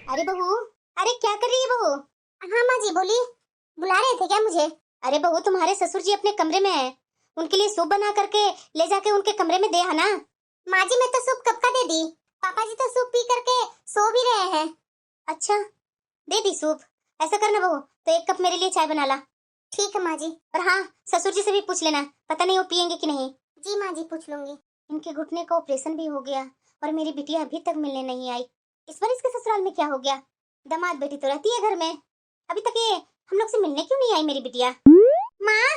अरे बहू, अरे क्या कर रही है बहू? हाँ माँ जी बोलिए, बुला रहे थे क्या मुझे? अरे बहू, तुम्हारे ससुर जी अपने कमरे में है, उनके लिए सूप बना करके ले जाके उनके कमरे में दे आना। माँ जी मैं तो सूप कब का दे दी, पापा जी तो सूप पी करके सो भी रहे हैं। अच्छा, दे दी सूप। ऐसा करना बहू, तो एक कप मेरे लिए चाय बना ला। ठीक है माँ जी। और हाँ, ससुर जी से भी पूछ लेना, पता नहीं वो पियेंगे कि नहीं। जी माँ जी पूछ लूंगी। इनके घुटने का ऑपरेशन भी हो गया और मेरी बिटिया अभी तक मिलने नहीं आई। इस बार इसके ससुराल में क्या हो गया? दामाद बेटी तो रहती है घर में, अभी तक ये हम लोग से मिलने क्यों नहीं आई मेरी बिटिया? माँ,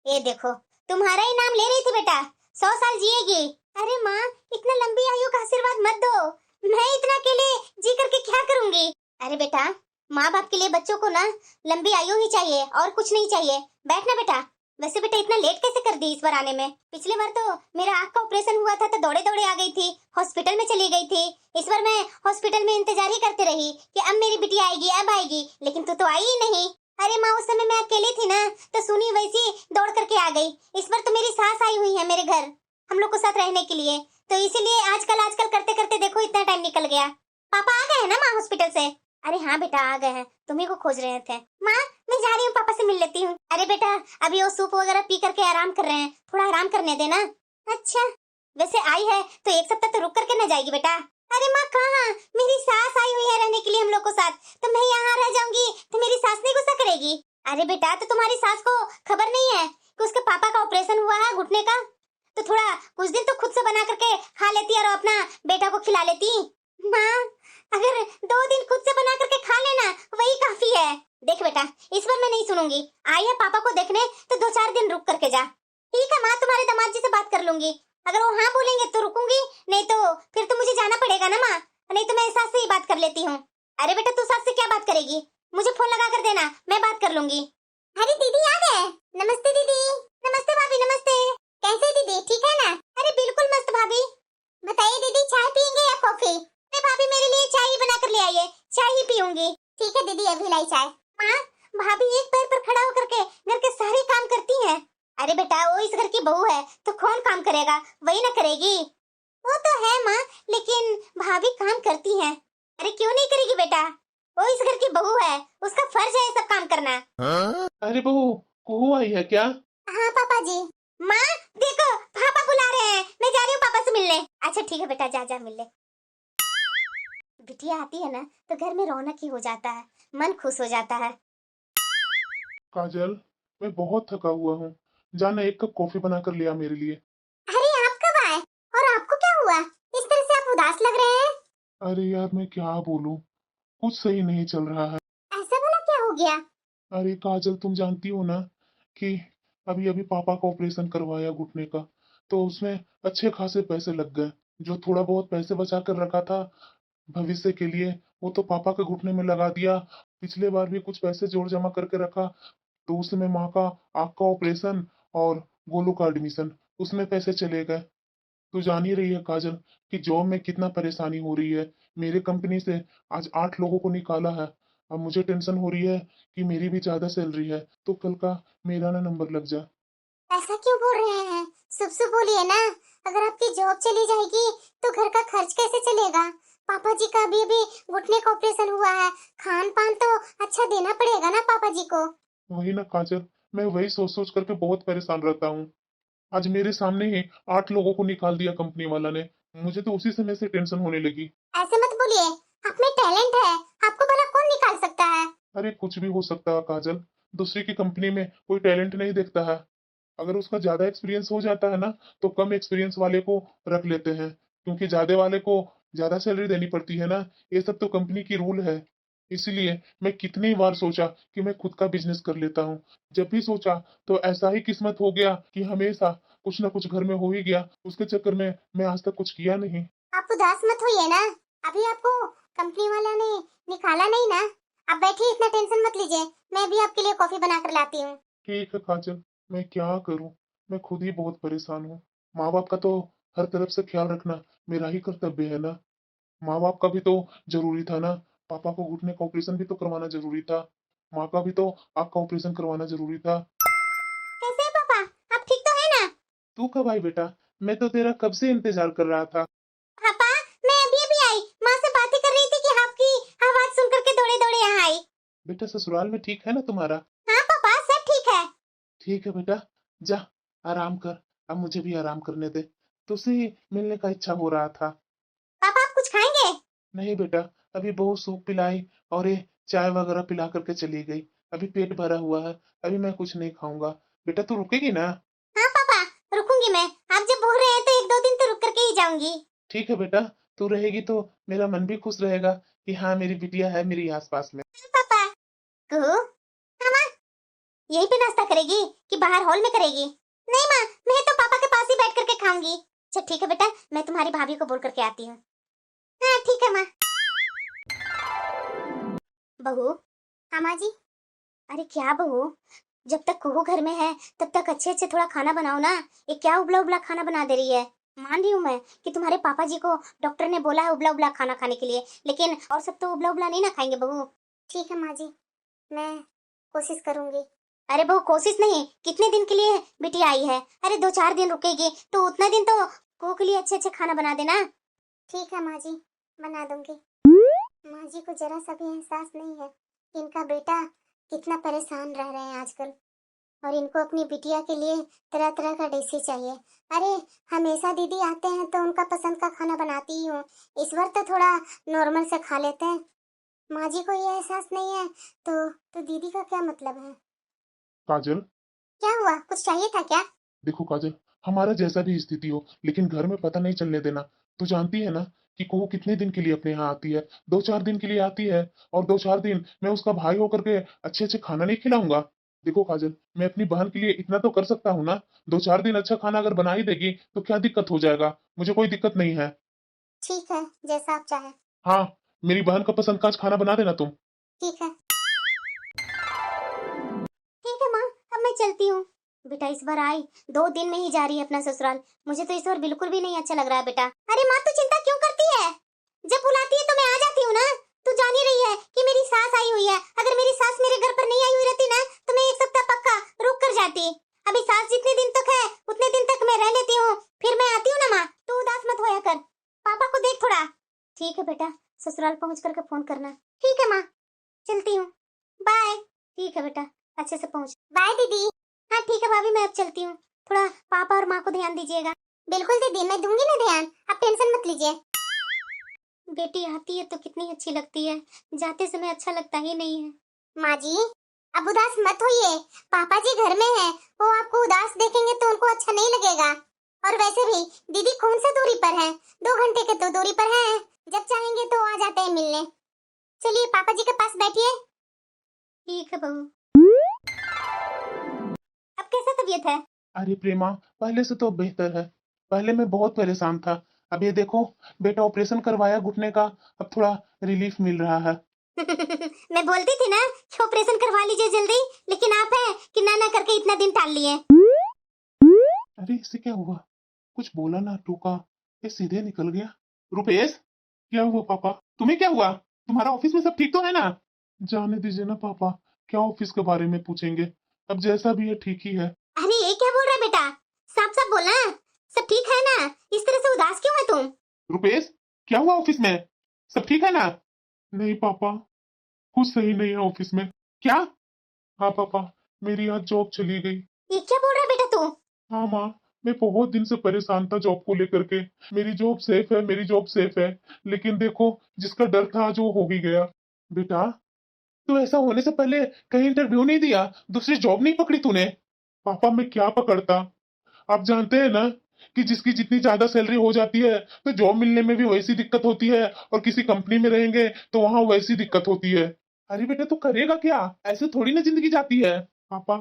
ये देखो, तुम्हारा ही नाम ले रही थी बेटा, 100 साल जिएगी। अरे माँ, इतना लंबी आयु का आशीर्वाद मत दो, मैं इतना अकेले जी करके क्या करूंगी? अरे बेटा, माँ बाप के लिए बच्चों को ना लंबी आयु ही चाहिए और कुछ नहीं चाहिए। बैठना बेटा। वैसे बेटा इतना लेट कैसे कर दी इस बार आने में? पिछले बार तो मेरा आँख का ऑपरेशन हुआ था तो दौड़े दौड़े आ गई थी, हॉस्पिटल में चली गई थी। इस बार मैं हॉस्पिटल में इंतजार ही करते रही कि अब मेरी बिटिया आएगी, अब आएगी, लेकिन तू तो आई ही नहीं। अरे माँ, उस समय मैं अकेली थी ना, तो सुनी वैसी दौड़ करके आ गई। इस बार तो मेरी सास आई हुई है मेरे घर हम लोग को साथ रहने के लिए, तो इसीलिए आजकल आजकल करते करते देखो इतना टाइम निकल गया। पापा आ गए हैं ना माँ हॉस्पिटल से? अरे हाँ बेटा आ गए हैं, तुम्ही को खोज रहे थे। माँ, मैं जा रही हूँ, पापा से मिल लेती हूँ। अरे बेटा, अभी वो सूप वगैरह पी करके आराम कर रहे हैं, थोड़ा आराम करने देना। अच्छा, वैसे आई है तो एक सप्ताह तो रुक करके न जाएगी बेटा? अरे माँ कहाँ, मेरी सास आई हुई है रहने के लिए हम लोग को साथ, तो मैं यहाँ रह जाऊंगी तो मेरी सास नहीं गुस्सा करेगी? अरे बेटा, तो तुम्हारी सास को खबर नहीं है कि उसके पापा का ऑपरेशन हुआ है घुटने का? तो थोड़ा कुछ दिन तो खुद से बना करके खा लेती और अपना बेटा को खिला लेती। माँ, अगर 2 दिन खुद से बना करके खा लेना वही काफी है। देख बेटा, इस बार मैं नहीं सुनूंगी, आई है पापा को देखने तो 2-4 दिन रुक करके जा। ठीक है माँ, तुम्हारे दामाद जी से बात कर लूंगी, अगर वो हाँ बोलेंगे तो रुकूंगी, नहीं तो फिर तो मुझे जाना पड़ेगा ना माँ, नहीं तो मैं सास से ही बात कर लेती हूँ। अरे बेटा, तू सास से क्या बात करेगी, मुझे फोन लगा कर देना, मैं बात कर लूंगी। अरे दीदी आ गए। नमस्ते दीदी। नमस्ते भाभी, नमस्ते। कैसे दीदी, ठीक है ना? अरे बिल्कुल मस्त भाभी। बताइए दीदी, चाय पियेंगे या कॉफी? अरे भाभी, मेरे लिए चाय ही बना कर ले आइए, चाय ही पीऊंगी। ठीक है दीदी, अभी लाई चाय। माँ, भाभी एक पैर पर खड़ा होकर के घर के सारे काम करती हैं। अरे बेटा, वो इस घर की बहू है तो कौन काम करेगा, वही ना करेगी। वो तो है माँ, लेकिन भाभी काम करती हैं। अरे क्यों नहीं करेगी बेटा, वो इस घर की बहू है, उसका फर्ज है ये सब काम करना। अरे बहू, कुहू आई है क्या? हाँ पापा जी। माँ देखो, पापा बुला रहे हैं, मैं जा रही हूँ पापा से मिलने। अच्छा ठीक है बेटा, जा जा मिल ले। बिटिया आती है ना तो घर में रौनक ही हो जाता है, मन खुश हो जाता है। काजल, मैं बहुत थका हुआ हूँ, जाना एक कप कॉफी बना कर ले आ मेरे लिए। अरे आप कब आए और आपको क्या हुआ, इस तरह से आप उदास लग रहे हैं? अरे यार, मैं क्या बोलूँ, कुछ सही नहीं चल रहा है। ऐसा भला क्या हो गया? अरे काजल, तुम जानती हो ना कि अभी अभी पापा का ऑपरेशन करवाया घुटने का, तो उसमें अच्छे खासे पैसे लग गए। जो थोड़ा बहुत पैसे बचा कर रखा था भविष्य के लिए, वो तो पापा के घुटने में लगा दिया। पिछले बार भी कुछ पैसे जोड़ जमा करके रखा, तो उसमें माँ का आँख का ऑपरेशन और गोलू का एडमिशन, उसमें पैसे चले गए। तो जान ही रही है काजल कि जॉब में कितना परेशानी हो रही है। मेरे कंपनी से आज 8 लोगों को निकाला है। अब मुझे टेंशन हो रही है कि मेरी भी ज्यादा सैलरी है तो कल का मेरा ना नंबर लग जाए। ऐसा क्यों बोल रहे हैं, शुभ शुभ बोलिए ना। अगर आपकी जॉब चली जाएगी तो घर का खर्च कैसे चलेगा? पापा जी का अभी अभी घुटने का ऑपरेशन हुआ है, खान पान तो अच्छा देना पड़ेगा ना पापा जी को। वही ना काजल, मैं वही सोच सोच करके बहुत परेशान रहता हूँ। आज मेरे सामने ही 8 लोगों को निकाल दिया कंपनी वाला ने। मुझे तो उसी समय से टेंशन होने लगी। ऐसे मत बोलिए, आप में टैलेंट है, आपको भला कौन निकाल सकता है? अरे कुछ भी हो सकता है काजल, दूसरे की कंपनी में कोई टैलेंट नहीं देखता है। अगर उसका ज्यादा एक्सपीरियंस हो जाता है ना, तो कम एक्सपीरियंस वाले को रख लेते हैं, क्योंकि ज्यादा वाले को ज्यादा सैलरी देनी पड़ती है ना। ये सब तो कंपनी की रूल है। इसीलिए मैं कितनी बार सोचा कि मैं खुद का बिजनेस कर लेता हूँ। जब भी सोचा तो ऐसा ही किस्मत हो गया कि हमेशा कुछ ना कुछ घर में हो ही गया। उसके चक्कर में मैं आज तक कुछ किया नहीं। आप उदास मत होइए ना, अभी आपको कंपनी वाला ने निकाला नहीं ना। आप बैठिए, इतना टेंशन मत लीजिए, मैं भी आपके लिए कॉफी बना कर लाती हूँ। ठीक है काजल, मैं क्या करूं, मैं खुद ही बहुत परेशान हूँ। माँ बाप का तो हर तरफ से ख्याल रखना मेरा ही कर्तव्य है ना। माँ बाप का भी तो जरूरी था ना। पापा को घुटने का ऑपरेशन भी तो करवाना जरूरी था। माँ का भी तो आँख का ऑपरेशन करवाना जरूरी था। कैसे है पापा, आप ठीक तो है ना? तू कब आई बेटा? मैं तो तेरा कब से इंतजार कर रहा था। पापा, मैं अभी अभी आई, माँ से बातें कर रही थी कि आपकी आवाज बेटा ससुराल में ठीक है ना तुम्हारा? हाँ पापा, सब ठीक है। ठीक है बेटा, जा आराम कर। अब मुझे भी आराम करने दे। तुझसे ही मिलने का इच्छा हो रहा था। पापा आप कुछ खाएंगे? नहीं बेटा, अभी बहू सूप पिलाई और ये चाय वगैरह पिला करके चली गई। अभी पेट भरा हुआ है, अभी मैं कुछ नहीं खाऊंगा। बेटा तू रुकेगी ना? हाँ पापा, रुकूंगी मैं। आप जब बोल रहे हैं तो 1-2 दिन तो रुक करके ही जाऊंगी। ठीक है बेटा, तू रहेगी तो मेरा मन भी खुश रहेगा कि हाँ मेरी बिटिया है मेरी आसपास में। पापा, कुहू, हाँ माँ, यहीं पे नाश्ता करेगी कि बाहर हॉल में करेगी? नहीं माँ, मैं तो पापा के पास ही बैठ करके खाऊंगी। अच्छा ठीक है बेटा, मैं तुम्हारी भाभी को बोल करके आती हूँ। हाँ ठीक है माँ। बहू। हाँ माँ जी। अरे क्या बहू, जब तक कुहू घर में है तब तक अच्छे अच्छे थोड़ा खाना बनाओ ना। ये क्या उबला उबला खाना बना दे रही है? मान रही हूँ मैं कि तुम्हारे पापा जी को डॉक्टर ने बोला है उबला उबला खाना खाने के लिए, लेकिन और सब तो उबला उबला नहीं ना खाएंगे बहू। ठीक है माँ जी, मैं कोशिश करूंगी। अरे बहू कोशिश नहीं, कितने दिन के लिए बिटिया आई है? अरे 2-4 दिन रुकेगी तो उतना दिन तो कुहू के लिए अच्छे अच्छे खाना बना देना। ठीक है माँ जी, बना दूंगी। माँ जी को जरा सा भी एहसास नहीं है कि इनका बेटा कितना परेशान रह रहे हैं आजकल, और इनको अपनी बिटिया के लिए तरह तरह का डिश ही चाहिए। अरे हमेशा दीदी आते हैं तो उनका पसंद का खाना बनाती ही हूँ, इस बार तो थोड़ा नॉर्मल से खा लेते हैं। माँ जी को ये एहसास नहीं है तो दीदी का क्या मतलब है? काजल, क्या हुआ, कुछ चाहिए था क्या? देखो काजल, हमारा जैसा भी स्थिति हो लेकिन घर में पता नहीं चलने देना। तू जानती है ना कि कोहू कितने दिन के लिए अपने यहाँ आती है? 2-4 दिन के लिए आती है, और 2-4 दिन मैं उसका भाई होकर के अच्छे अच्छे खाना नहीं खिलाऊंगा? देखो काजल, मैं अपनी बहन के लिए इतना तो कर सकता हूँ ना। 2-4 दिन अच्छा खाना अगर बना ही देगी तो क्या दिक्कत हो जाएगा? मुझे कोई दिक्कत नहीं है। ठीक है, जैसा आप चाहें। हाँ, मेरी बहन का पसंद का आज खाना बना देना तुम। ठीक है। ठीक है माँ, अब मैं चलती हूँ। बेटा इस बार आई 2 दिन में ही जा रही है अपना ससुराल। मुझे तो इस बार बिल्कुल भी नहीं अच्छा लग रहा है बेटा। अरे माँ तू चिंता क्यों करती है? जब बुलाती है तो मैं आ जाती हूँ ना। तू जान ही रही है कि मेरी सास आई हुई है। अगर मेरी सास मेरे घर पर नहीं आई हुई रहती ना तो मैं 1 सप्ताह पक्का रुक कर जाती। अभी सास जितने दिन तक है उतने दिन तक मैं रह लेती हूँ, फिर मैं आती हूँ ना माँ। तू उदास मत होया कर, पापा को देख थोड़ा। ठीक है बेटा, ससुराल पहुँच करके फोन करना। ठीक है माँ, चलती हूँ। बाय। ठीक है बेटा, अच्छे से पहुँच। बाय दीदी। हाँ ठीक है भाभी, मैं अब चलती हूँ। थोड़ा पापा और माँ को ध्यान दीजिएगा। बिल्कुल दीदी, मैं दूंगी ना ध्यान, आप टेंशन मत लीजिए। बेटी आती है तो कितनी अच्छी लगती है, जाते समय अच्छा लगता ही नहीं है। माँ जी, अब उदास मत होइए, पापा जी घर में हैं, वो आपको उदास देखेंगे तो उनको अच्छा नहीं लगेगा। और वैसे भी दीदी कौन सा दूरी पर है, 2 घंटे के तो दूरी पर है, जब चाहेंगे तो आ जाते हैं मिलने। चलिए पापा जी के पास बैठिए। ठीक है बहू। अब कैसा तबीयत है? अरे प्रेमा, पहले से तो अब बेहतर है। पहले मैं बहुत परेशान था। अब ये देखो, बेटा ऑपरेशन करवाया घुटने का, अब थोड़ा रिलीफ मिल रहा है। मैं बोलती थी ना कि ऑपरेशन करवा लीजिए जल्दी, लेकिन आप हैं कि ना ना करके इतना दिन टाल लिए। अरे इससे क्या हुआ? कुछ बोला ना, टूका, ये सीधे निकल गया। रुपेश, क्या हुआ पापा? तुम्हें क्या हुआ? तुम्हारा ऑफिस में सब ठीक तो है ना? जाने दीजिए ना पापा, क्या ऑफिस के बारे में पूछेंगे? अब जैसा भी है ठीक ही है। अरे ये क्या बोल रहा है बेटा? साफ साफ बोलना, सब ठीक है ना? इस तरह से उदास क्यों है तुम? रुपेश, क्या हुआ ऑफिस में? सब ठीक है ना? नहीं पापा, कुछ सही नहीं है ऑफिस में। क्या? हाँ पापा, मेरी आज जॉब चली गई। ये क्या बोल रहा है बेटा तू? हाँ माँ, मैं बहुत दिन से परेशान था जॉब को लेकर के। मेरी जॉब सेफ है, मेरी जॉब सेफ है, लेकिन देखो, जिसका डर था आज वो हो ही गया। बेटा, तो ऐसा होने से पहले कहीं इंटरव्यू नहीं दिया? दूसरी जॉब नहीं पकड़ी तूने? पापा मैं क्या पकड़ता? आप जानते हैं ना कि जिसकी जितनी ज्यादा सैलरी हो जाती है तो जॉब मिलने में भी वैसी दिक्कत होती है, और किसी कंपनी में रहेंगे तो वहां वैसी दिक्कत होती है। अरे बेटा तू करेगा क्या? ऐसे थोड़ी ना जिंदगी जाती है। पापा,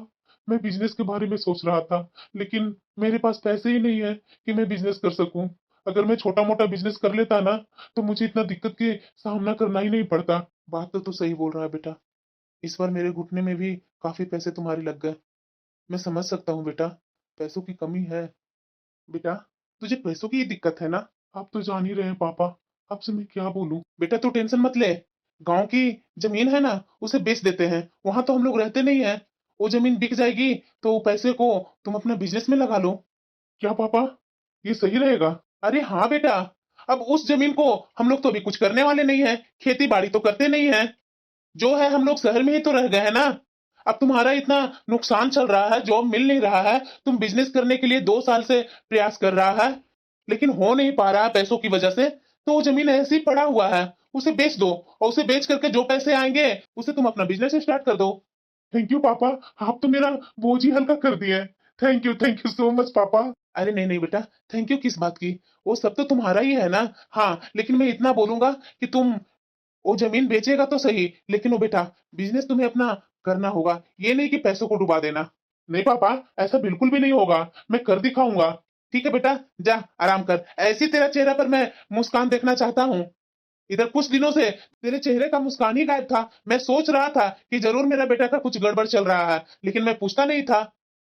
मैं बिजनेस के बारे में सोच रहा था, लेकिन मेरे पास पैसे ही नहीं है कि मैं बिजनेस कर सकूं। अगर मैं छोटा मोटा बिजनेस कर लेता ना तो मुझे इतना दिक्कत के सामना करना ही नहीं पड़ता। बात तो तू सही बोल रहा है बेटा, इस बार मेरे घुटने में भी काफी पैसे तुम्हारे लग गए। मैं समझ सकता हूँ बेटा, पैसों की कमी है। बेटा, तुझे पैसों की ही दिक्कत है ना? आप तो जान ही रहे हैं पापा, आपसे मैं क्या बोलूं। बेटा तू टेंशन मत ले, गांव की जमीन है ना, उसे बेच देते हैं, वहां तो हम लोग रहते नहीं है। वो जमीन बिक जाएगी तो वो पैसे को तुम अपना बिजनेस में लगा लो। क्या पापा, ये सही रहेगा? अरे हाँ बेटा, अब उस जमीन को हम लोग तो अभी कुछ करने वाले नहीं है, खेती बाड़ी तो करते नहीं है। जो है हम लोग शहर में ही तो रह गए हैं ना। अब तुम्हारा इतना नुकसान चल रहा है, जॉब मिल नहीं रहा है, तुम बिजनेस करने के लिए 2 साल से प्रयास कर रहा है, लेकिन हो नहीं पा रहा है पैसों की वजह से। तो वो जमीन ऐसे ही पड़ा हुआ है, उसे बेच दो, और उसे बेच करके जो पैसे आएंगे उसे तुम अपना बिजनेस स्टार्ट कर दो। थैंक यू पापा, आप तो मेरा बोझ ही हल्का कर दिए। थैंक यू सो मच पापा। अरे नहीं नहीं बेटा, थैंक यू किस बात की, वो सब तो तुम्हारा ही है ना। हाँ, लेकिन मैं इतना बोलूंगा कि तुम वो जमीन बेचेगा तो सही, लेकिन वो बेटा बिजनेस तुम्हें अपना करना होगा, ये नहीं कि पैसों को डुबा देना। नहीं पापा, ऐसा बिल्कुल भी नहीं होगा, मैं कर दिखाऊंगा। ठीक है बेटा, जा आराम कर, ऐसी तेरा चेहरा पर मैं मुस्कान देखना चाहता हूँ। इधर कुछ दिनों से तेरे चेहरे का मुस्कान ही गायब था। मैं सोच रहा था कि जरूर मेरा बेटा का कुछ गड़बड़ चल रहा है, लेकिन मैं पूछता नहीं था।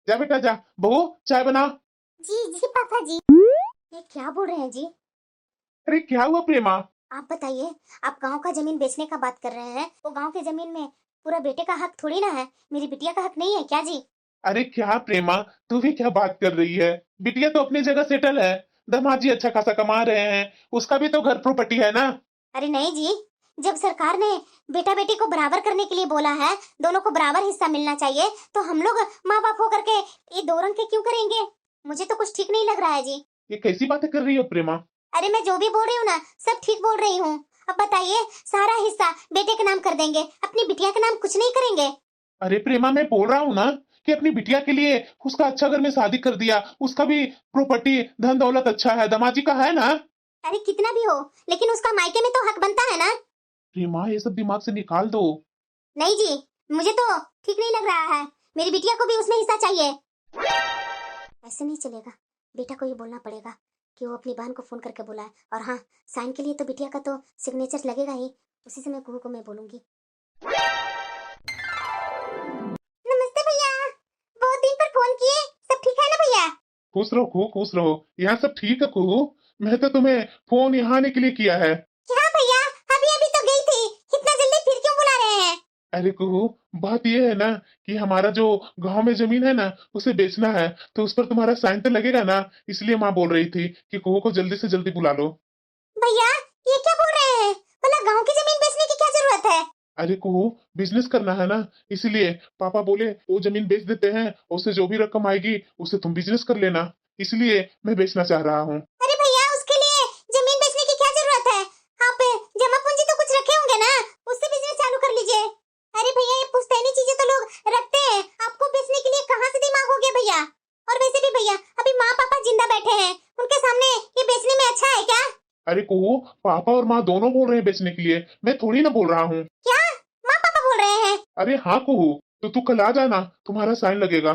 जा बेटा जा, बहू चाय बना। जी जी पापा जी। ये क्या बोल रहे हैं जी? अरे क्या हुआ प्रेमा? आप बताइए, आप गांव का जमीन बेचने का बात कर रहे हैं, तो गांव के जमीन में पूरा बेटे का हक थोड़ी ना है, मेरी बिटिया का हक नहीं है क्या जी? अरे क्या प्रेमा, तू भी क्या बात कर रही है? बिटिया तो अपनी जगह सेटल है, दामाद जी अच्छा खासा कमा रहे हैं, उसका भी तो घर प्रॉपर्टी है ना। अरे नहीं जी, जब सरकार ने बेटा बेटी को बराबर करने के लिए बोला है, दोनों को बराबर हिस्सा मिलना चाहिए, तो हम लोग माँ बाप होकर के ये दो रंग के क्यों करेंगे? मुझे तो कुछ ठीक नहीं लग रहा है जी। ये कैसी बातें कर रही हो प्रेमा? अरे मैं जो भी बोल रही हूँ ना, सब ठीक बोल रही हूँ। अब बताइए, सारा हिस्सा बेटे के नाम कर देंगे, अपनी बिटिया के नाम कुछ नहीं करेंगे? अरे प्रेमा, मैं बोल रहा हूँ ना कि अपनी बिटिया के लिए उसका अच्छा घर में शादी कर दिया, उसका भी प्रॉपर्टी धन दौलत अच्छा है, दामाजी का है ना। अरे कितना भी हो, लेकिन उसका मायके में तो हक बनता है ना। प्रेमा, ये सब दिमाग से निकाल दो। नहीं जी, मुझे तो ठीक नहीं लग रहा है, मेरी बिटिया को भी उसमें हिस्सा चाहिए। ऐसे नहीं चलेगा, बेटा को ये बोलना पड़ेगा कि वो अपनी बहन को फोन करके बुलाए, और हाँ, साइन के लिए तो बिटिया का तो सिग्नेचर लगेगा ही, उसी से मैं कुहू को मैं बोलूंगी। नमस्ते भैया, बहुत दिन पर फोन किए, सब ठीक है ना भैया? खुश रहो खूब खुश रहो, यहाँ सब ठीक है खूब। मैं तो तुम्हें फोन यहाँ आने के लिए किया है। क्या भैया, अभी अभी तो गई थी, इतना जल्दी फिर क्यों बुला रहे हैं? अरे कुहू, बात ये है ना कि हमारा जो गांव में जमीन है ना, उसे बेचना है, तो उस पर तुम्हारा साइन तो लगेगा ना, इसलिए माँ बोल रही थी कि कुहू को जल्दी से जल्दी बुला लो। भैया ये क्या बोल रहे हैं, भला गांव की जमीन बेचने की क्या जरूरत है? अरे कुहू, बिजनेस करना है ना, इसलिए पापा बोले वो जमीन बेच देते हैं, उससे जो भी रकम आएगी उसे तुम बिजनेस कर लेना, इसलिए मैं बेचना चाह रहा हूँ। अरे भैया, उसके लिए जमीन बेचने की क्या जरूरत है? आप जमा पूंजी तो कुछ रखे होंगे ना, उससे बिजनेस चालू कर लीजिए। अरे भैया, ये पुश्तैनी चीजें तो लोग रखते हैं, आपको बेचने के लिए कहाँ से दिमाग हो गया भैया? और वैसे भी भैया, अभी माँ पापा जिंदा बैठे हैं, उनके सामने ये बेचने में अच्छा है क्या? अरे कुहू, पापा और माँ दोनों बोल रहे हैं बेचने के लिए, मैं थोड़ी ना बोल रहा हूँ। क्या माँ पापा बोल रहे हैं? अरे हाँ कुहू, तो तू कल आ जाना, तुम्हारा साइन लगेगा।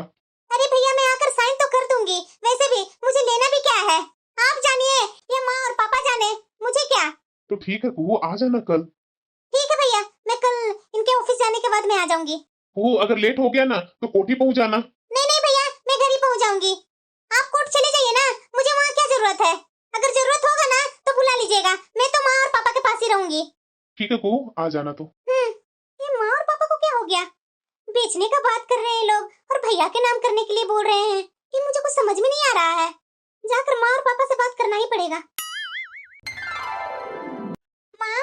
अरे भैया, मैं आकर साइन तो कर दूंगी, वैसे भी मुझे लेना भी क्या है, आप जानिए या माँ और पापा जाने, मुझे क्या। तो ठीक है कुहू, आ जाना कल। ठीक है भैया, मैं कल इनके ऑफिस जाने के बाद मैं आ जाऊंगी। कुहू, अगर लेट हो गया ना तो कोठी पहुंच जाना। नहीं नहीं भैया, मैं घर ही पहुंच जाऊंगी, आप कोर्ट चले जाइए ना, मुझे वहाँ क्या जरूरत है? अगर जरूरत होगा ना तो बुला लीजिएगा, मैं तो माँ और पापा के पास ही रहूंगी। ठीक है कुहू, आ जाना तो। ये माँ और पापा को क्या हो गया? बेचने का बात कर रहे हैं लोग और भैया के नाम करने के लिए बोल रहे हैं, कि मुझे कुछ समझ में नहीं आ रहा है, जाकर माँ और पापा से बात करना ही पड़ेगा। माँ,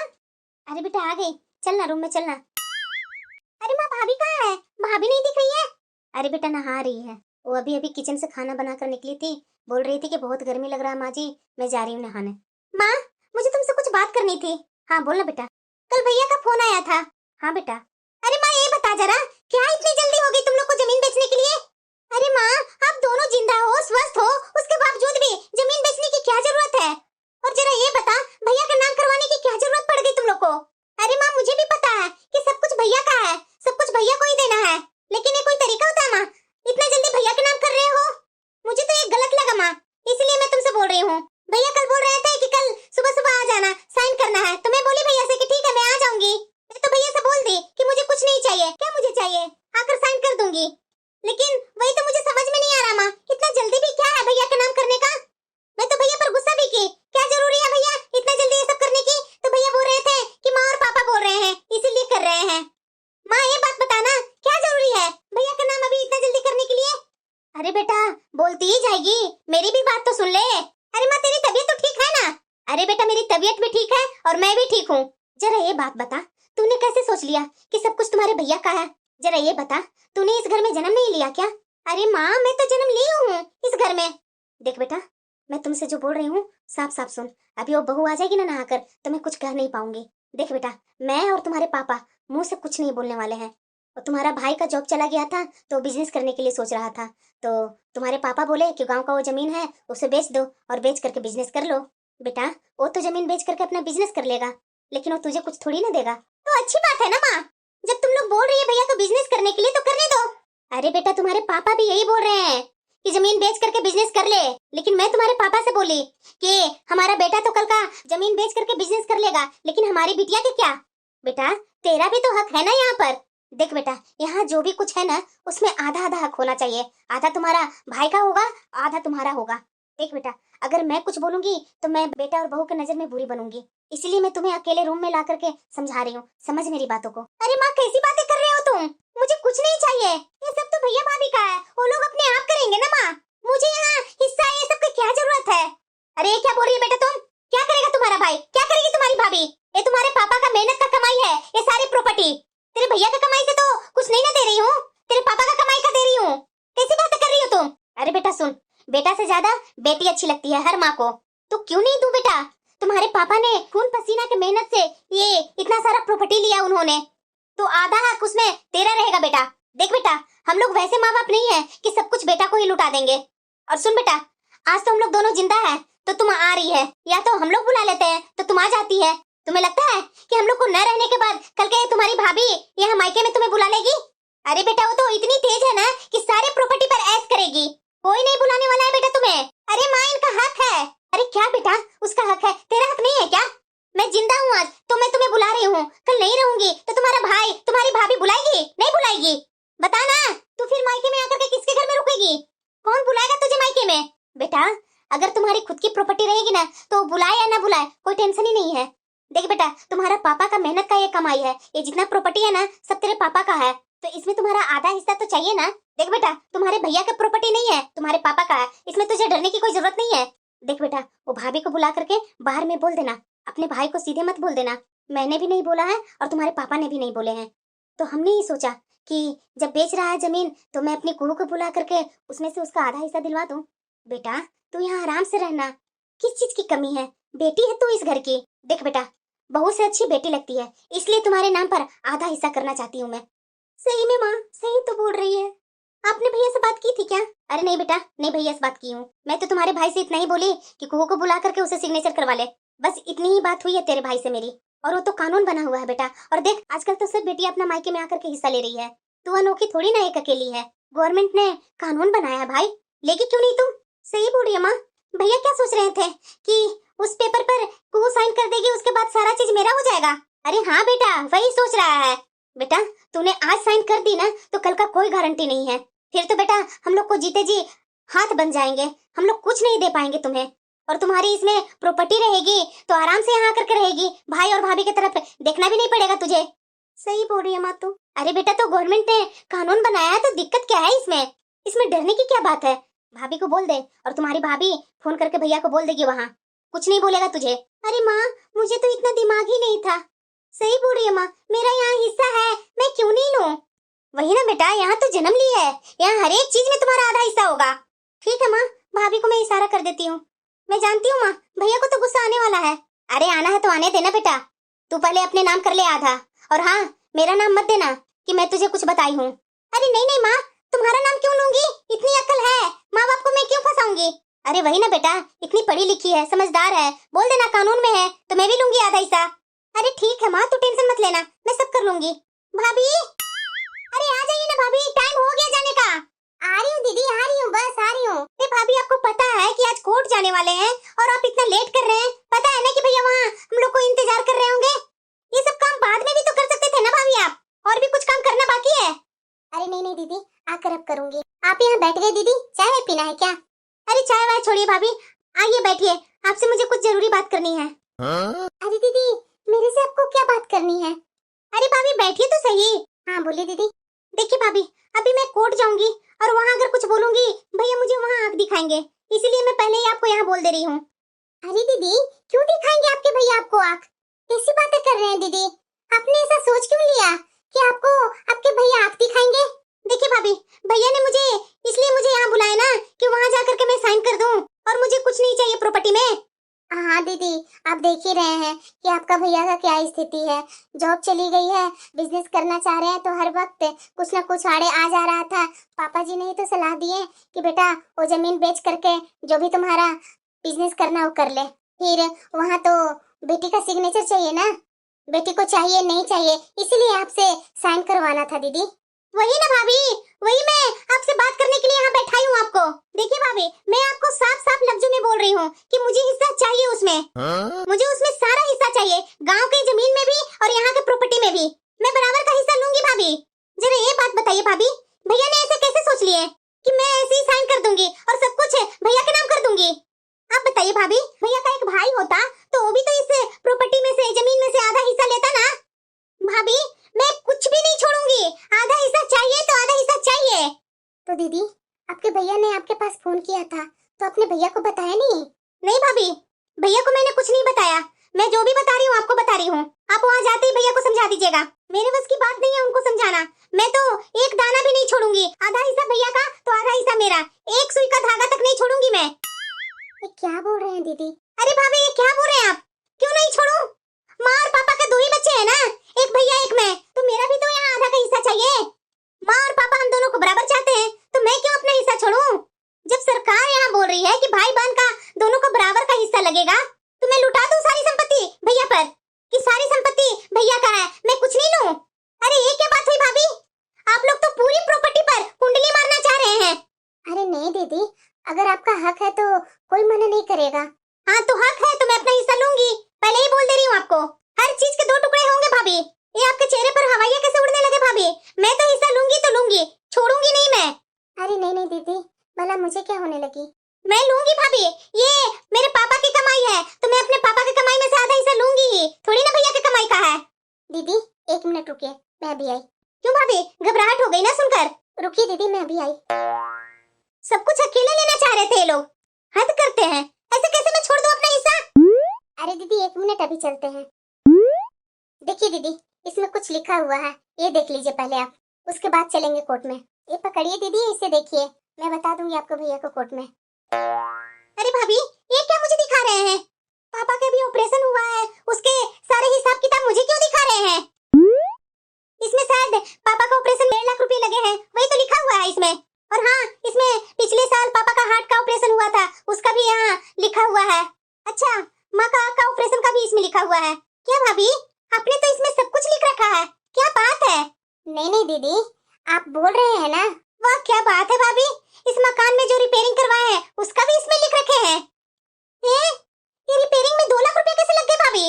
अरे बेटा आ गई, चलना रूम में चलना। अरे माँ, भाभी कहाँ है? भाभी नहीं दिख रही है। अरे बेटा नहा रही है, वो अभी अभी किचन से खाना बनाकर निकली थी, बोल रही थी कि बहुत गर्मी लग रहा है माँ जी, मैं जा रही हूँ नहाने। माँ, मुझे तुमसे कुछ बात करनी थी। हाँ बोलना बेटा। कल भैया का फोन आया था। हाँ बेटा। अरे माँ, ये बता जरा, क्या इतनी जल्दी हो गई तुम लोग को जमीन बेचने के लिए? अरे माँ, आप दोनों जिंदा हो, स्वस्थ हो, उसके बावजूद भी जमीन बेचने की क्या जरूरत है? और जरा ये बता, भैया का नाम करवाने की क्या जरूरत पड़ गई तुम लोग को? अरे माँ, मुझे भी पता है कि सब कुछ भैया का है, सब कुछ भैया को ही देना है, लेकिन ये कोई तरीका होता है माँ? इतना जल्दी भैया के नाम कर रहे हो, मुझे तो ये गलत लगा माँ, इसलिए मैं तुमसे बोल रही हूँ। भैया कल बोल रहे थे कि कल सुबह सुबह आ जाना, साइन करना है, तो मैं बोली भैया से कि ठीक है मैं आ जाऊंगी। मैं तो भैया से बोल दी कि मुझे कुछ नहीं चाहिए, क्या मुझे चाहिए, आकर साइन कर दूंगी, लेकिन वही तो मुझे समझ में नहीं आ रहा माँ, इतना जल्दी भी क्या है भैया का नाम करने का? मैं तो भैया पर गुस्सा भी की, क्या जरूरी है भैया इतना जल्दी ये सब करने की? तो भैया बोल रहे थे कि माँ और पापा बोल रहे हैं इसीलिए कर रहे हैं। माँ ये बात बताना, क्या जरूरी है भैया का नाम अभी इतना जल्दी करने के लिए? अरे बेटा बोलती ही जाएगी, मेरी भी बात तो सुन ले। अरे माँ, तेरी तबीयत तो ठीक है ना? अरे बेटा, मेरी तबीयत भी ठीक है और मैं भी ठीक हूँ। जरा ये बात बता, तूने कैसे सोच लिया कि सब कुछ तुम्हारे भैया का है? जरा ये बता, तूने इस घर में जन्म नहीं लिया क्या? अरे माँ, मैं तो जन्म ली हूँ इस घर में। देख बेटा, मैं तुमसे जो बोल रही हूँ साफ साफ सुन। अभी वो बहू आ जाएगी ना नहाकर, तो मैं कुछ कह नहीं पाऊंगी। देख बेटा, मैं और तुम्हारे पापा मुंह से कुछ नहीं बोलने वाले हैं। और तुम्हारा भाई का जॉब चला गया था तो बिजनेस करने के लिए सोच रहा था, तो तुम्हारे पापा बोले कि गांव का वो जमीन है उसे बेच दो और बेच करके बिजनेस कर लो। बेटा, वो तो जमीन बेच करके अपना बिजनेस कर लेगा, लेकिन वो तुझे कुछ थोड़ी ना देगा। तो अच्छी बात है ना माँ, जब तुम लोग बोल रही है भैया को बिजनेस करने के लिए तो करने दो। अरे बेटा, तुम्हारे पापा भी यही बोल रहे हैं कि जमीन बेच करके बिजनेस कर ले, लेकिन मैं तुम्हारे पापा से बोली कि हमारा बेटा तो कल का जमीन बेच करके बिजनेस कर लेगा, लेकिन हमारी बिटिया के क्या? बेटा, तेरा भी तो हक है ना यहाँ पर। देख बेटा, यहाँ जो भी कुछ है ना उसमें आधा आधा हक होना चाहिए। आधा तुम्हारा भाई का होगा, आधा तुम्हारा होगा। देख बेटा, अगर मैं कुछ बोलूंगी तो मैं बेटा और बहू की नजर में बुरी बनूंगी, इसलिए मैं तुम्हें अकेले रूम में ला करके समझा रही हूँ। समझ मेरी बातों को। अरे माँ, कैसी बातें कर रहे हो तुम? मुझे कुछ नहीं चाहिए, ये सब तो भैया भाभी का है, वो लोग अपने आप करेंगे ना माँ। मुझे यहाँ हिस्सा ये सब की क्या जरूरत है? अरे क्या बोल रही है बेटा तुम? क्या करेगा तुम्हारा भाई, क्या करेगी तुम्हारी भाभी? ये तुम्हारे पापा का मेहनत का कमाई है, ये सारी प्रॉपर्टी। तेरे भैया का कमाई से तो कुछ नहीं ना दे रही हूँ, तेरे पापा का कमाई का दे रही हूँ। कैसी बातें कर रही हो तुम? अरे बेटा सुन, बेटा से ज्यादा बेटी अच्छी लगती है हर माँ को, तो क्यों नहीं दूं बेटा? तुम्हारे पापा ने खून पसीना के मेहनत से ये इतना सारा प्रॉपर्टी लिया उन्होंने, तो आधा हक उसमें तेरा रहेगा बेटा। देख बेटा, हम लोग वैसे माँ बाप नहीं है कि सब कुछ बेटा को ही लुटा देंगे। और सुन बेटा, आज तो हम लोग दोनों जिंदा है तो तुम आ रही है, या तो हम लोग बुला लेते हैं तो तुम आ जाती है। तुम्हें लगता है कि हम लोग को न रहने के बाद कल के तुम्हारी भाभी यहाँ मायके में तुम्हें बुला लेगी? अरे बेटा, वो तो इतनी तेज है ना कि सारे प्रॉपर्टी पर ऐश करेगी, कोई नहीं बुलाने वाला है बेटा तुम्हें। अरे माँ, इनका हक है। अरे क्या बेटा, उसका हक है, तेरा हक नहीं है क्या? मैं जिंदा हूँ आज तो मैं तुम्हें बुला रही हूँ, कल नहीं रहूंगी तो तुम्हारा भाई तुम्हारी भाभी बुलाएगी नहीं बुलाएगी? बता ना, तू फिर मायके में आकर के किसके घर में रुकेगी? कौन बुलाएगा तुझे मायके में? बेटा, अगर तुम्हारी खुद की प्रॉपर्टी रहेगी ना तो बुलाए या ना बुलाए कोई टेंशन ही नहीं है। देख बेटा, तुम्हारा पापा का मेहनत का ये कमाई है, ये जितना प्रॉपर्टी है ना सब तेरे पापा का है, तो इसमें तुम्हारा आधा हिस्सा तो चाहिए ना। देख बेटा, तुम्हारे भैया का प्रॉपर्टी नहीं है, तुम्हारे पापा का है, इसमें तुझे डरने की कोई जरूरत नहीं है। देख बेटा, वो भाभी को बुला करके बाहर में बोल देना, अपने भाई को सीधे मत बोल देना। मैंने भी नहीं बोला है और तुम्हारे पापा ने भी नहीं बोले हैं, तो हमने ही सोचा कि जब बेच रहा है जमीन तो मैं अपनी कुहू को बुला करके उसमें से उसका आधा हिस्सा दिलवा दूं। बेटा, तू यहाँ आराम से रहना, किस चीज की कमी है? बेटी है तू इस घर की। देख बेटा, बहू से अच्छी बेटी लगती है, इसलिए तुम्हारे नाम पर आधा हिस्सा करना चाहती हूँ मैं। सही में माँ, सही तो बोल रही है। आपने भैया से बात की थी क्या? अरे नहीं बेटा, नहीं भैया से बात की हूँ, मैं तो तुम्हारे भाई से इतना ही बोली कि कुहू को बुला करके उसे सिग्नेचर करवा ले, बस इतनी ही बात हुई है तेरे भाई से मेरी। और वो तो कानून बना हुआ है बेटा, और देख आजकल तो सब बेटी अपना मायके में आकर के हिस्सा ले रही है, तू अनोखी थोड़ी ना एक अकेली है, गवर्नमेंट ने कानून बनाया है भाई, लेगी क्यों नहीं तुम? सही बोल रही है माँ। भैया क्या सोच रहे थे कि उस पेपर पर कुहू साइन कर देगी उसके बाद सारा चीज मेरा हो जाएगा? अरे हाँ बेटा, वही सोच रहा है। बेटा, तूने आज साइन कर दी ना तो कल का कोई गारंटी नहीं है, फिर तो बेटा हम लोग को जीते जी हाथ बन जाएंगे, हम लोग कुछ नहीं दे पाएंगे तुम्हें, और तुम्हारी इसमें प्रॉपर्टी रहेगी तो आराम से यहाँ करके रहेगी, भाई और भाभी की तरफ देखना भी नहीं पड़ेगा तुझे। सही बोल रही है माँ तू। अरे बेटा, तो गवर्नमेंट ने कानून बनाया है तो दिक्कत क्या है इसमें? इसमें डरने की क्या बात है? भाभी को बोल दे और तुम्हारी भाभी फोन करके भैया को बोल देगी, वहाँ कुछ नहीं बोलेगा तुझे। अरे माँ, मुझे तो इतना दिमाग ही नहीं था। सही बोल रही है माँ, मेरा यहाँ हिस्सा है, मैं क्यों नहीं लूं? वही ना बेटा, यहाँ तो जन्म ली है, यहाँ हर एक चीज में तुम्हारा आधा हिस्सा होगा। ठीक है माँ, भाभी को मैं इशारा कर देती हूँ। मैं जानती हूँ माँ, भैया को तो गुस्सा आने वाला है। अरे आना है तो आने देना बेटा, तू पहले अपने नाम कर ले आधा, और हाँ मेरा नाम मत देना कि मैं तुझे कुछ बताई हूँ। अरे नहीं नहीं माँ, तुम्हारा नाम क्यों लूंगी? इतनी अकल है, माँ बाप को मैं क्यों फंसाऊंगी? अरे वही ना बेटा, इतनी पढ़ी लिखी है, समझदार है, बोल देना कानून में है तो मैं भी लूंगी आधा हिस्सा। अरे ठीक है माँ, तू टेंशन मत लेना, मैं सब कर लूंगी। भाभी, अरे आ जाइए ना भाभी, टाइम हो गया जाने का। आ रही हूँ दीदी, आ रही हूँ, बस आ रही हूँ। भाभी, आपको पता है कि आज कोर्ट जाने वाले हैं और आप इतना लेट कर रहे हैं? पता है ना कि भैया वहाँ हम लोग को इंतजार कर रहे होंगे। ये सब काम बाद में भी तो कर सकते थे ना भाभी, आप और भी कुछ काम करना बाकी है। अरे नहीं नहीं दीदी, आकर अब करूंगी। आप यहाँ बैठ गए दीदी, चाय पीना है क्या? अरे चाय वाय छोड़िए भाभी, आइए बैठिए, आपसे मुझे कुछ जरूरी बात करनी है। अरे दीदी, मेरे से आपको क्या बात करनी है? अरे भाभी बैठिए तो सही। हाँ बोलिए दीदी। देखिए भाभी, अभी मैं कोर्ट जाऊंगी और वहाँ अगर कुछ बोलूंगी भैया मुझे वहाँ आंख दिखाएंगे, इसीलिए मैं पहले ही आपको यहाँ बोल दे रही हूँ। अरे दीदी, क्यों दिखाएंगे आपके भैया आपको आंख? कैसी बातें कर रहे हैं दीदी? आपने ऐसा सोच प्रॉपर्टी में? हाँ दीदी, आप देख ही रहे हैं कि आपका भैया का क्या स्थिति है। जॉब चली गई है, बिजनेस करना चाह रहे हैं तो हर वक्त कुछ ना कुछ आड़े आ जा रहा था। पापा जी ने ही तो सलाह दिए कि बेटा वो जमीन बेच करके जो भी तुम्हारा बिजनेस करना हो कर ले। फिर वहाँ तो बेटी का सिग्नेचर चाहिए ना, बेटी को चाहिए नहीं चाहिए, इसीलिए आपसे साइन करवाना था दीदी। वही ना भाभी, वही मैं आपसे बात करने के लिए यहाँ बैठाई हूँ आपको। देखिए भाभी, मैं आपको साफ साफ लफ्जों में बोल रही हूँ कि मुझे हिस्सा चाहिए उसमें। मुझे उसमें सारा हिस्सा चाहिए, गांव की जमीन में भी और यहाँ के प्रॉपर्टी में भी। मैं बराबर का हिस्सा लूंगी भाभी। जरा ये बात बताइए भाभी, भैया ने ऐसे कैसे सोच लिए कि मैं ऐसे ही साइन कर दूंगी और सब कुछ भैया के नाम कर दूंगी? आप बताइए भाभी, भैया का एक भाई होता तो वो भी तो इस प्रॉपर्टी में से, जमीन में से आधा हिस्सा लेता ना। भाभी मैं कुछ भी नहीं छोड़ूंगी, आधा हिस्सा चाहिए तो आधा हिस्सा चाहिए। तो दीदी आपके भैया ने आपके पास फोन किया था तो अपने भैया को बताया नहीं? नहीं भाभी, भैया को मैंने कुछ नहीं बताया। मैं जो भी बता रही हूँ आपको बता रही हूँ। आप वहाँ जाते ही भैया को समझा दीजिएगा, मेरे बस की बात नहीं है उनको समझाना। मैं तो एक दाना भी नहीं छोड़ूंगी, आधा हिस्सा भैया का तो आधा हिस्सा मेरा, एक सुई का धागा तक नहीं छोड़ूंगी मैं। ये क्या बोल रहे हैं दीदी? अरे भाभी ये क्या बोल रहे हैं आप? क्यों नहीं छोड़ूं? माँ और पापा के दो ही बच्चे हैं ना, एक भैया एक मैं, तो मेरा भी तो यहाँ आधा का हिस्सा चाहिए। माँ और पापा हम दोनों को बराबर चाहते हैं तो मैं क्यों अपना हिस्सा छोड़ूं? जब सरकार यहाँ बोल रही है कि भाई बहन का दोनों को बराबर का हिस्सा लगेगा तो मैं लुटा दूं सारी संपत्ति भैया पर कि सारी संपत्ति भैया का है, मैं कुछ नहीं लूं? अरे ये क्या बात हुई भाभी? आप लोग तो पूरी प्रॉपर्टी पर कुंडली मारना चाह रहे हैं। अरे नहीं दीदी, अगर आपका हक है तो कोई मना नहीं करेगा। हाँ तो हक है तो मैं अपना हिस्सा लूंगी, पहले ही बोल दे रही हूँ आपको। हर चीज के दो टुकड़े होंगे भाभी। ये आपके चेहरे पर हवाइयाँ कैसे उड़ने लगे भाभी? मैं तो हिस्सा लूंगी तो लूंगी, छोड़ूंगी नहीं मैं। अरे नहीं नहीं दीदी, भला मुझे क्या होने लगी? मैं लूंगी भाभी, ये मेरे पापा की कमाई है तो मैं अपने पापा की कमाई में से आधा हिस्सा लूंगी ही, थोड़ी ना भैया की कमाई का है। दीदी 1 मिनट रुकिए, मैं अभी आई। क्यों भाभी, घबराहट हो गई ना सुनकर? रुकिए दीदी, मैं अभी आई। सब कुछ अकेले लेना चाह रहे थे ये लोग, हद करते हैं। ऐसे कैसे मैं छोड़ दूं अपना हिस्सा? अरे दीदी 1 मिनट, अभी चलते हैं। देखिए दीदी, इसमें कुछ लिखा हुआ है, ये देख लीजिए पहले आप, उसके बाद चलेंगे कोर्ट में। ये पकड़िए दीदी, इसे देखिए, मैं बता दूंगी आपको भैया को कोर्ट में। अरे भाभी ये क्या मुझे दिखा रहे हैं? पापा का भी ऑपरेशन हुआ है, उसके सारे हिसाब किताब मुझे क्यों दिखा रहे हैं? इसमें शायद पापा का ऑपरेशन 1.5 लाख रुपए लगे हैं, वही तो लिखा हुआ है इसमें। और हाँ, इसमें पिछले साल पापा का हार्ट का ऑपरेशन हुआ था, उसका भी यहाँ लिखा हुआ है। अच्छा, माँ का आँख का ऑपरेशन का भी इसमें लिखा हुआ है। क्या भाभी, आपने तो इसमें सब कुछ लिख रखा है, क्या बात है? नहीं नहीं दीदी, आप बोल रहे हैं ना। वाह क्या बात है भाभी, इस मकान में जो रिपेयरिंग करवाए हैं उसका भी इसमें लिख रखे हैं। ये रिपेयरिंग में 2 लाख रुपए कैसे लग गए भाभी?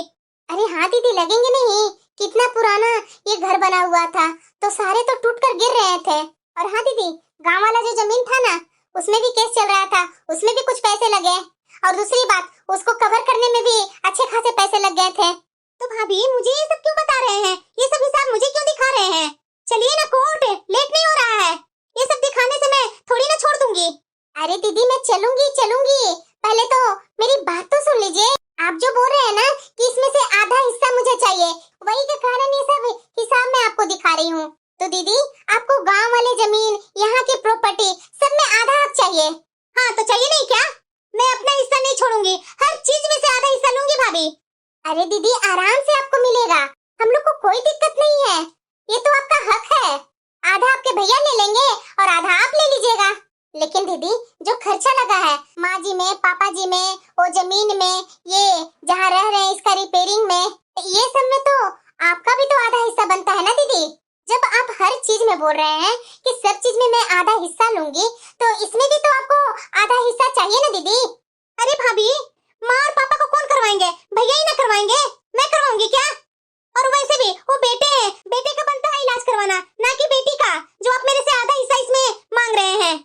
अरे हाँ दीदी, लगेंगे नहीं, कितना पुराना ये घर बना हुआ था तो सारे तो टूट कर गिर रहे थे। और हाँ दीदी, गांव वाला जो जमीन था ना, उसमें भी केस चल रहा था, उसमें भी कुछ पैसे लगे। और दूसरी बात, उसको कवर करने में भी अच्छे खासे पैसे लग गए थे। तो भाभी मुझे ये सब क्यों बता रहे हैं? ये सब हिसाब मुझे क्यों दिखा रहे हैं? चलिए ना कोर्ट, लेट नहीं हो रहा है। ये सब दिखाने से मैं थोड़ी ना छोड़ दूंगी। अरे दीदी मैं चलूंगी, पहले तो मेरी बात तो सुन लीजिए। आप जो बोल रहे हैं ना कि इसमें से आधा हिस्सा मुझे चाहिए, वही के कारण ये सब हिसाब मैं आपको दिखा रही हूँ। तो दीदी आपको गांव वाले जमीन, यहाँ की प्रॉपर्टी, सब में आधा हक चाहिए। हाँ तो चाहिए नहीं क्या? मैं अपना हिस्सा नहीं छोड़ूंगी, हर चीज में से आधा हिस्सा लूंगी भाभी। अरे दीदी आराम से आपको मिलेगा, हम लोग को कोई दिक्कत नहीं है, ये तो आपका हक है। आधा आपके भैया ले लेंगे और आधा आप ले लीजिएगा। लेकिन दीदी जो खर्चा लगा है माँ जी में, पापा जी में, वो जमीन में, ये जहाँ रह रहे हैं इसका रिपेयरिंग में, ये सब में तो आपका भी तो आधा हिस्सा बनता है ना दीदी। जब आप हर चीज में बोल रहे हैं कि सब चीज में मैं आधा हिस्सा लूंगी, तो इसमें भी तो आपको आधा हिस्सा चाहिए ना दीदी। अरे भाभी, माँ और पापा को कौन करवाएंगे? भैया ही ना करवाएंगे, मैं करवाऊंगी क्या? और वैसे भी वो बेटे हैं, बेटे का बनता है इलाज करवाना, ना कि बेटी का, जो आप मेरे से आधा हिस्सा इसमें मांग रहे हैं।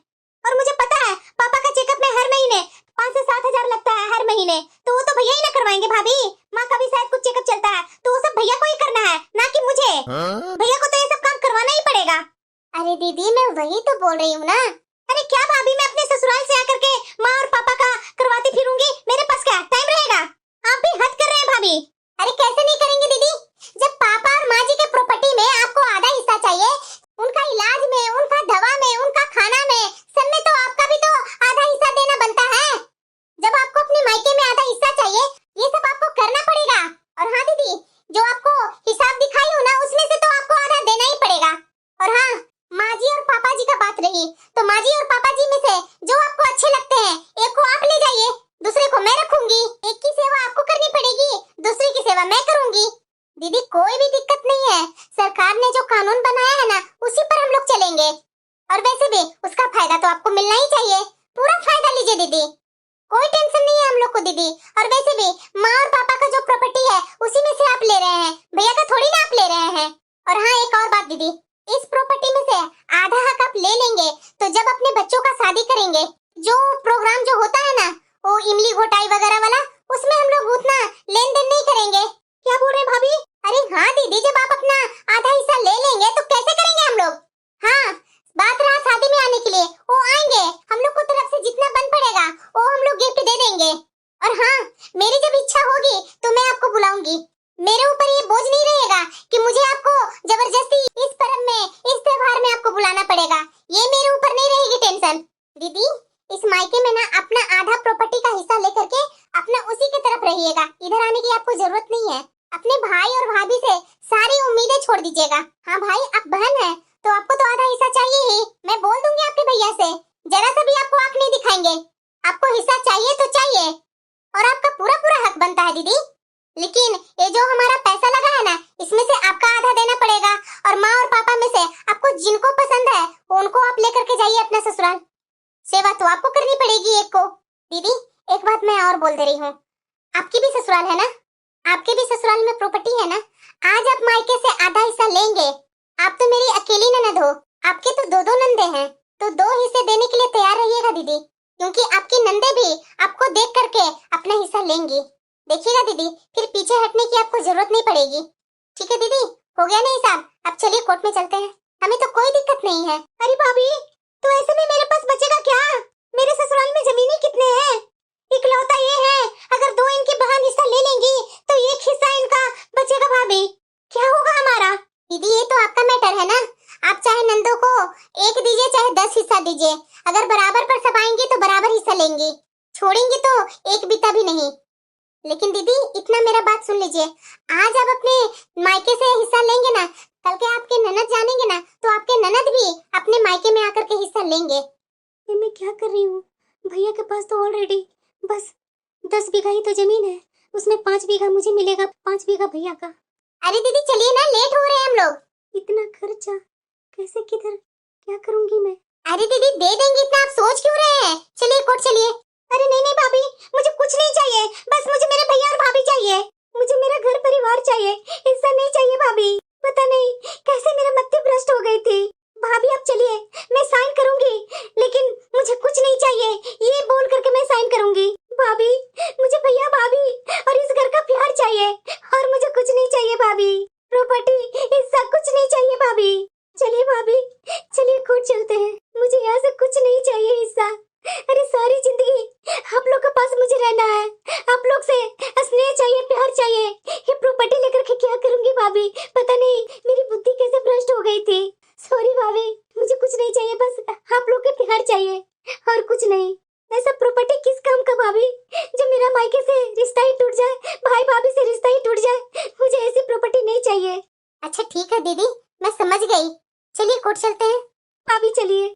और मुझे पता है पापा का चेकअप में हर महीने 5 से 7 हजार लगता है हर महीने, तो वो तो भैया ही ना करवाएंगे भाभी। माँ का भी शायद कुछ चेकअप चलता है, तो वो सब भैया को ही करना है, ना कि मुझे। भैया को तो ये सब काम करवाना ही पड़ेगा। अरे दीदी मैं वही तो बोल रही हूँ ना। अरे क्या भाभी, मैं अपने ससुराल से आकर के माँ और पापा का करवाती फिरूंगी, मेरे पास क्या टाइम रहेगा? आप भी हद कर रहे हैं भाभी। अरे कैसे नहीं करेंगे दीदी, जब पापा और माँ जी के प्रॉपर्टी में आपको आधा हिस्सा चाहिए, उनका इलाज में, उनका दवा में, उनका खाना में, सब में तो आपका भी तो आधा हिस्सा देना बनता है। जब आपको अपने मायके दिक्कत नहीं है। सरकार ने जो कानून बनाया है ना, उसी पर हम लोग चलेंगे। और वैसे भी उसका फायदा तो आपको मिलना ही चाहिए, पूरा फायदा लीजिए दीदी, कोई टेंशन नहीं है हम लोग को दीदी। और वैसे भी माँ और पापा का जो प्रॉपर्टी है उसी में से आप ले रहे हैं, भैया का थोड़ी ना आप ले रहे हैं। और हाँ, एक और बात दीदी, इस प्रॉपर्टी में से आधा हक आप ले लेंगे तो जब अपने बच्चों का शादी करेंगे, जो प्रोग्राम जो होता है ना, वो इमली घोटाई वगैरह वाला, उसमें हम लोग उतना लेन देन नहीं करेंगे। क्या बोल रहे भाभी? अरे हाँ दीदी, जब आप अपना आधा हिस्सा ले लेंगे तो कैसे करेंगे हम लोग? हाँ, बात रहा शादी में आने के लिए, वो आएंगे, हम लोग को तरफ से जितना बन पड़ेगा वो हम लोग गिफ्ट दे देंगे। और हाँ, मेरी जब इच्छा होगी तो मैं आपको बुलाऊंगी। मेरे ऊपर ये बोझ नहीं रहेगा कि मुझे आपको जबरदस्ती इस पर्व में, इस त्योहार में आपको बुलाना पड़ेगा, ये मेरे ऊपर नहीं रहेगी टेंशन। दीदी, इस मायके में ना अपना आधा प्रॉपर्टी का हिस्सा लेकर के अपना उसी की तरफ रहिएगा, इधर आने की आपको जरूरत नहीं है। अपने भाई और भाभी से सारी उम्मीदें छोड़ दीजिएगा। हाँ भाई, आप बहन है तो आपको तो आधा हिस्सा चाहिए ही। मैं बोल दूंगी आपके भैया से, जरा सा भी आपको आंख नहीं दिखाएंगे। आपको हिस्सा चाहिए तो चाहिए, और आपका पूरा पूरा हक बनता है दीदी। लेकिन ये जो हमारा पैसा लगा है ना, इसमें से आपका आधा देना पड़ेगा। और माँ और पापा में से आपको जिनको पसंद है उनको आप लेकर के जाइए अपना ससुराल। सेवा तो आपको करनी पड़ेगी एक को। दीदी, एक बात मैं और बोल दे रही हूँ, आपकी भी ससुराल है ना, आपके भी ससुराल में प्रॉपर्टी है ना। आज आप मायके से आधा हिस्सा लेंगे, आप तो मेरी अकेली ननद हो, आपके तो दो दो नंदे हैं, तो दो हिस्से देने के लिए तैयार रहिएगा दीदी, क्योंकि आपकी नंदे भी आपको देख करके अपना हिस्सा लेंगी। देखिएगा दीदी, फिर पीछे हटने की आपको जरूरत नहीं पड़ेगी। ठीक है दीदी, हो गया ना हिसाब? अब चलिए कोर्ट में चलते हैं, हमें तो कोई दिक्कत नहीं है। अरे भाभी, तो ऐसे में मेरे पास बचेगा क्या? मेरे ससुराल में जमीनें कितने हैं? इकलौता ये है, अगर दो इनकी बहन हिस्सा ले लेंगी तो एक हिस्सा इनका बचेगा। भाभी, क्या होगा हमारा? दीदी, ये तो आपका मैटर है ना, आप चाहे नंदों को एक दीजिए चाहे 10 हिस्सा दीजिए, अगर बराबर पर सब आएंगे तो बराबर हिस्सा लेंगी, छोड़ेंगी तो एक बीता भी नहीं। लेकिन दीदी, इतना मेरा बात सुन लीजिए, आज आप अपने मायके से हिस्सा लेंगे ना, कल के आपके ननद जानेंगे ना तो आपके ननद भी अपने मायके में आकर के हिस्सा लेंगे। ये मैं क्या कर रही हूँ? भैया के पास तो ऑलरेडी बस 10 बीघा ही तो जमीन है, उसमें 5 बीघा मुझे मिलेगा, 5 बीघा भैया का। अरे दीदी चलिए ना, लेट हो रहे हैं हम लोग। इतना खर्चा कैसे, किधर, क्या करूंगी मैं? अरे दीदी दे देंगे, इतना आप सोच क्यों रहे हैं? चलिए कोर्ट चलिए। अरे नहीं नहीं भाभी, मुझे कुछ नहीं चाहिए, बस मुझे मेरे भैया और भाभी चाहिए, मुझे मेरा घर परिवार चाहिए, हिस्सा नहीं चाहिए। भाभी, पता नहीं कैसे मेरा मत्ती भ्रष्ट हो गई थी। भाभी आप चलिए, मैं साइन करूंगी, लेकिन मुझे कुछ नहीं चाहिए, ये बोल करके मैं साइन करूंगी। भाभी, मुझे भैया भाभी और इस घर का प्यार चाहिए, और मुझे कुछ नहीं चाहिए भाभी, प्रॉपर्टी हिस्सा कुछ नहीं चाहिए भाभी। चलिए भाभी, चलिए कोर्ट चलते हैं, मुझे यहाँ से कुछ नहीं चाहिए हिस्सा। अरे सारी जिंदगी आप लोग के पास मुझे रहना है, आप लोग से स्नेह चाहिए, प्यार चाहिए, ये प्रॉपर्टी लेकर के क्या करूंगी भाभी? पता नहीं मेरी बुद्धि कैसे भ्रष्ट हो गई थी। सॉरी भाभी, मुझे कुछ नहीं चाहिए, बस आप लोग के प्यार चाहिए और कुछ नहीं। ऐसा प्रॉपर्टी किस काम का भाभी, जो मेरा मायके से रिश्ता ही टूट जाए, भाई भाभी से रिश्ता ही टूट जाए, मुझे ऐसी प्रॉपर्टी नहीं चाहिए। अच्छा ठीक है दीदी, मैं समझ गई, चलिए कोर्ट चलते हैं। भाभी चलिए।